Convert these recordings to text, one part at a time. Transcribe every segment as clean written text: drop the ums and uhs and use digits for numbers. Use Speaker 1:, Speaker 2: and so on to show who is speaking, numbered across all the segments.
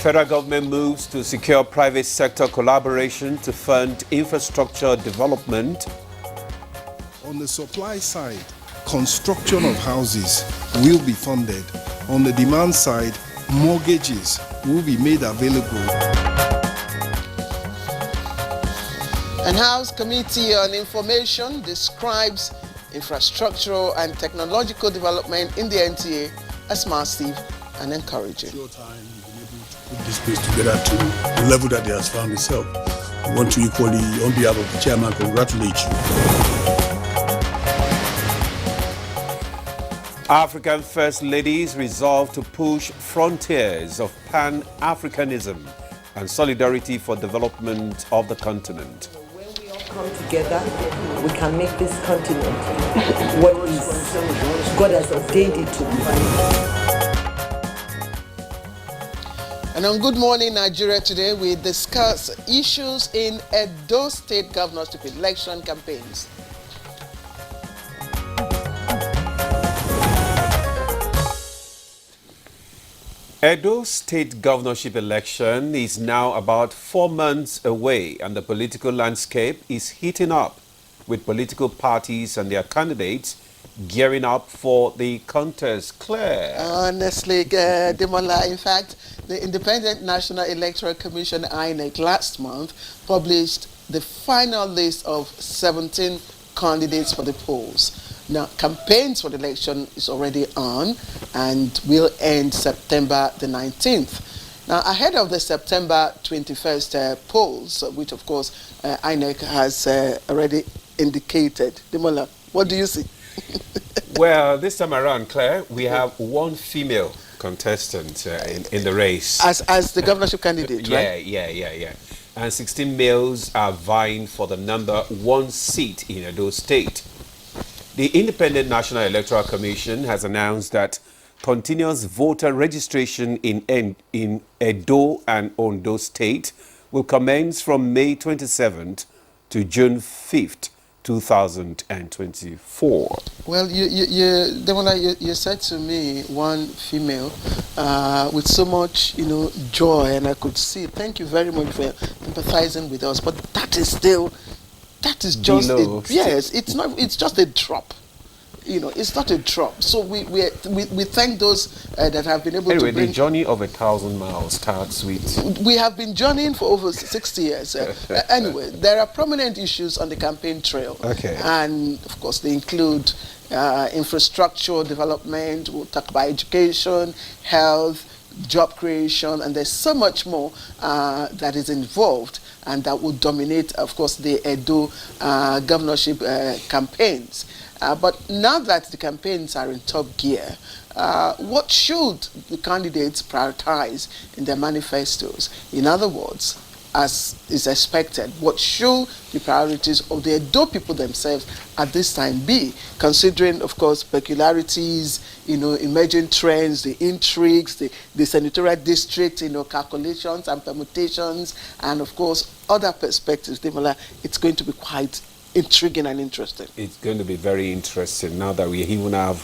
Speaker 1: Federal government moves to secure private sector collaboration to fund infrastructure development.
Speaker 2: On the supply side, construction of houses will be funded. On the demand side, mortgages will be made available.
Speaker 3: And House Committee on Information describes infrastructural and technological development in the NTA as massive and encouraging.
Speaker 4: Short time, you've been able to put this place together to the level that it has found itself. I want to equally, on behalf of the chairman, congratulate you.
Speaker 1: African First Ladies resolve to push frontiers of Pan-Africanism and solidarity for development of the continent.
Speaker 5: When we all come together, we can make this continent what God has ordained it to be.
Speaker 3: And on Good Morning Nigeria today, we discuss issues in Edo State governorship election campaigns.
Speaker 1: Edo State governorship election is now about 4 months away, and the political landscape is heating up, with political parties and their candidates gearing up for the contest. Claire.
Speaker 3: Honestly, Demola, in fact, the Independent National Electoral Commission, INEC, last month published the final list of 17 candidates for the polls. Now, campaigns for the election is already on and will end September the 19th. Now, ahead of the September 21st polls, which of course INEC has already indicated. Demola, what do you see?
Speaker 1: Well, this time around, Claire, we have one female contestant in the race.
Speaker 3: As the governorship candidate, right?
Speaker 1: Yeah. And 16 males are vying for the number 1 seat in Edo State. The Independent National Electoral Commission has announced that continuous voter registration in Edo and Ondo State will commence from May 27th to June 5th, 2024.
Speaker 3: Well, you said to me one female with so much, joy, and I could see. Thank you very much for empathizing with us. But that is just it's not. It's just a drop. It's not a drop. So we thank those that have been able to bring...
Speaker 1: the journey of 1,000 miles starts with...
Speaker 3: We have been journeying for over 60 years. Anyway, there are prominent issues on the campaign trail.
Speaker 1: Okay.
Speaker 3: And, of course, they include infrastructure development, we'll talk about education, health, job creation, and there's so much more that is involved and that will dominate, of course, the Edo governorship campaigns. But now that the campaigns are in top gear, what should the candidates prioritize in their manifestos? In other words, as is expected, what should the priorities of the Edo people themselves at this time be, considering, of course, peculiarities, emerging trends, the intrigues, the senatorial district, calculations and permutations, and, of course, other perspectives. Demola, it's going to be quite intriguing and interesting.
Speaker 1: It's going to be very interesting now that we even have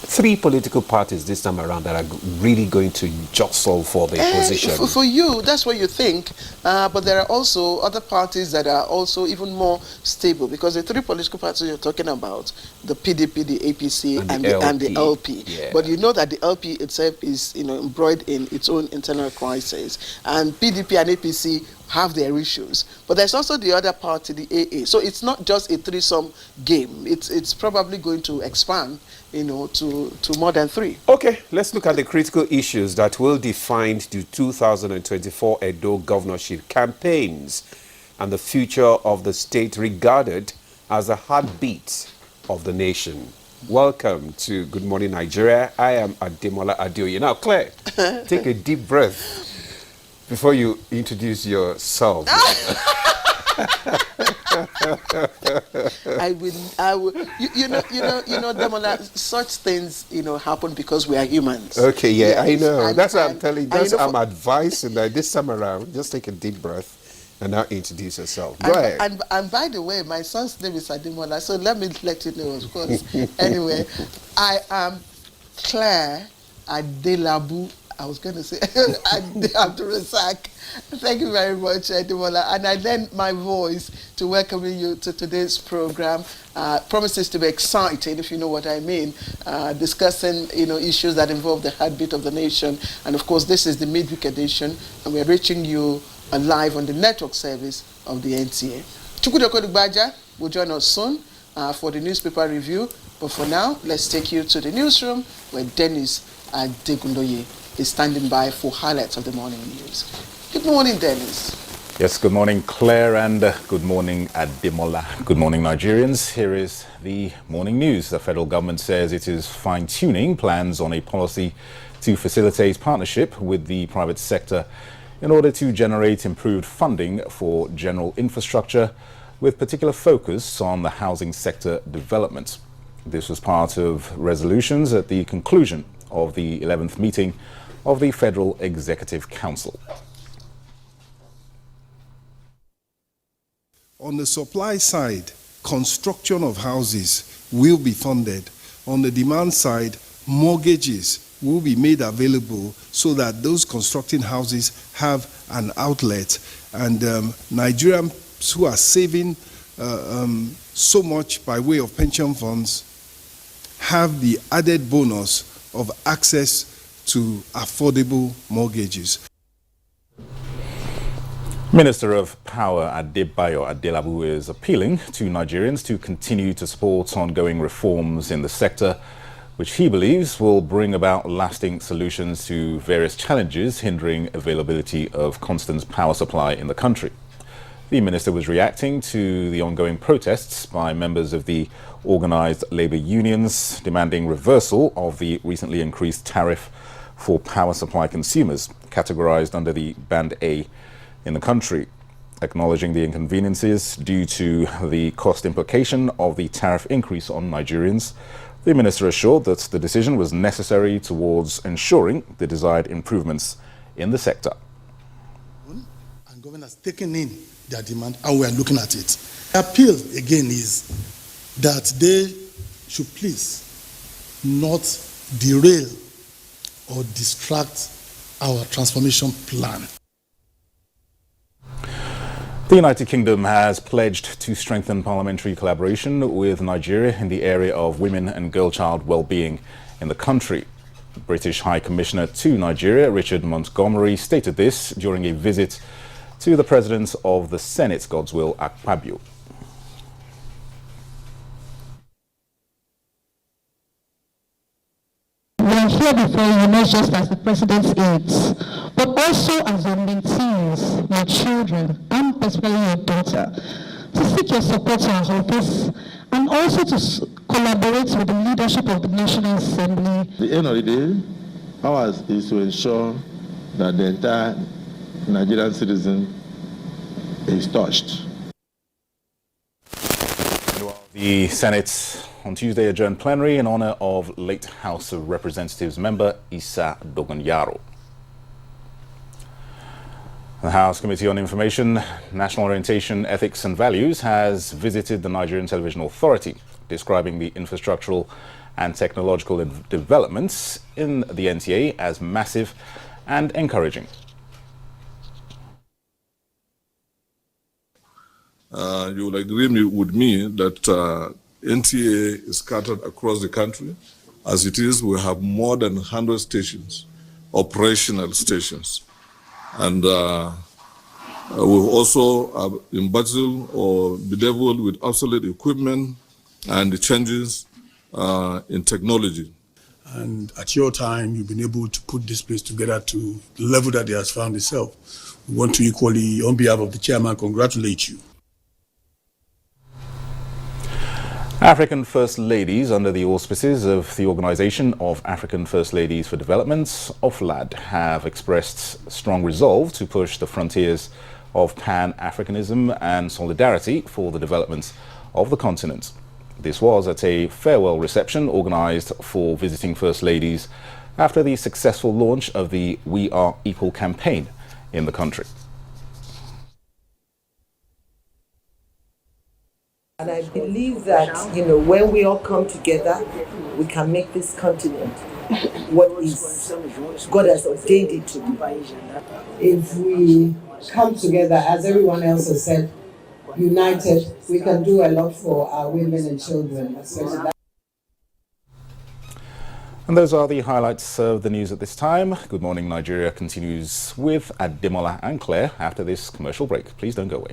Speaker 1: 3 political parties this time around that are really going to jostle for the position.
Speaker 3: For you, that's what you think. But there are also other parties that are also even more stable, because the 3 political parties you're talking about, the PDP, the APC, and the LP.
Speaker 1: Yeah.
Speaker 3: But you know that the LP itself is embroiled in its own internal crisis. And PDP and APC have their issues. But there's also the other party, the AA. So it's not just a threesome game. It's probably going to expand, to more than 3.
Speaker 1: Okay, let's look at the critical issues that will define the 2024 Edo governorship campaigns and the future of the state regarded as the heartbeat of the nation. Welcome to Good Morning Nigeria. I am Ademola Adeoye. Now, Claire, take a deep breath before you introduce yourself.
Speaker 3: I will. Demola, such things, happen because we are humans.
Speaker 1: Okay, yeah,
Speaker 3: yes.
Speaker 1: I know. That's what I'm
Speaker 3: and
Speaker 1: telling you. That's what I'm advising that this time around, just take a deep breath and now introduce yourself. Go ahead.
Speaker 3: And by the way, my son's name is Ademola, so let me let you know, of course. Anyway, I am Claire Adelabu I was going to say, Abdul Razak. Thank you very much, Demola. And I lend my voice to welcoming you to today's program. Promises to be exciting, if you know what I mean, discussing issues that involve the heartbeat of the nation. And of course, this is the midweek edition, and we're reaching you live on the network service of the NTA. Chukwudoko Dugbaja will join us soon for the newspaper review. But for now, let's take you to the newsroom where Dennis Adegundoye is standing by for highlights of the morning news. Good morning, Dennis.
Speaker 6: Yes, good morning, Claire, and good morning, Ademola. Good morning, Nigerians. Here is the morning news. The federal government says it is fine-tuning plans on a policy to facilitate partnership with the private sector in order to generate improved funding for general infrastructure, with particular focus on the housing sector development. This was part of resolutions at the conclusion of the 11th meeting of the Federal Executive Council.
Speaker 2: On the supply side, construction of houses will be funded. On the demand side, mortgages will be made available so that those constructing houses have an outlet. And Nigerians who are saving so much by way of pension funds have the added bonus of access to affordable mortgages.
Speaker 6: Minister of Power Adebayo Adelabu is appealing to Nigerians to continue to support ongoing reforms in the sector, which he believes will bring about lasting solutions to various challenges hindering availability of constant power supply in the country. The minister was reacting to the ongoing protests by members of the organized labor unions demanding reversal of the recently increased tariff for power supply consumers, categorized under the Band A in the country. Acknowledging the inconveniences due to the cost implication of the tariff increase on Nigerians, the minister assured that the decision was necessary towards ensuring the desired improvements in the sector.
Speaker 4: And government has taken in their demand, and we are looking at it. The appeal again is that they should please not derail or distract our transformation plan.
Speaker 6: The United Kingdom has pledged to strengthen parliamentary collaboration with Nigeria in the area of women and girl-child well-being in the country. The British High Commissioner to Nigeria, Richard Montgomery, stated this during a visit to the President of the Senate, Godswill Akpabio.
Speaker 7: We are here before you not just as the President's aides, but also as your mentees, your children, and particularly your daughter, to seek your support to our office and also to collaborate with the leadership of the National Assembly.
Speaker 8: At the end of the day, ours is to ensure that the entire Nigerian citizen is touched.
Speaker 6: The Senate on Tuesday adjourned plenary in honor of late House of Representatives member Issa Dogonyaro. The House Committee on Information, National Orientation, Ethics and Values has visited the Nigerian Television Authority, describing the infrastructural and technological developments in the NTA as massive and encouraging.
Speaker 9: You will agree with me that NTA is scattered across the country. As it is, we have more than 100 stations, operational stations. And we've also embattled or bedeviled with obsolete equipment and the changes in technology.
Speaker 4: And at your time, you've been able to put this place together to the level that it has found itself. We want to equally, on behalf of the chairman, congratulate you.
Speaker 6: African First Ladies, under the auspices of the Organization of African First Ladies for Development, OFLAD, have expressed strong resolve to push the frontiers of Pan-Africanism and solidarity for the development of the continent. This was at a farewell reception organized for visiting First Ladies after the successful launch of the We Are Equal campaign in the country.
Speaker 5: And I believe that, when we all come together, we can make this continent what is God has ordained it to be.
Speaker 10: If we come together, as everyone else has said, united, we can do a lot for our women and children, especially that.
Speaker 6: And those are the highlights of the news at this time. Good Morning Nigeria continues with Ademola and Claire after this commercial break. Please don't go away.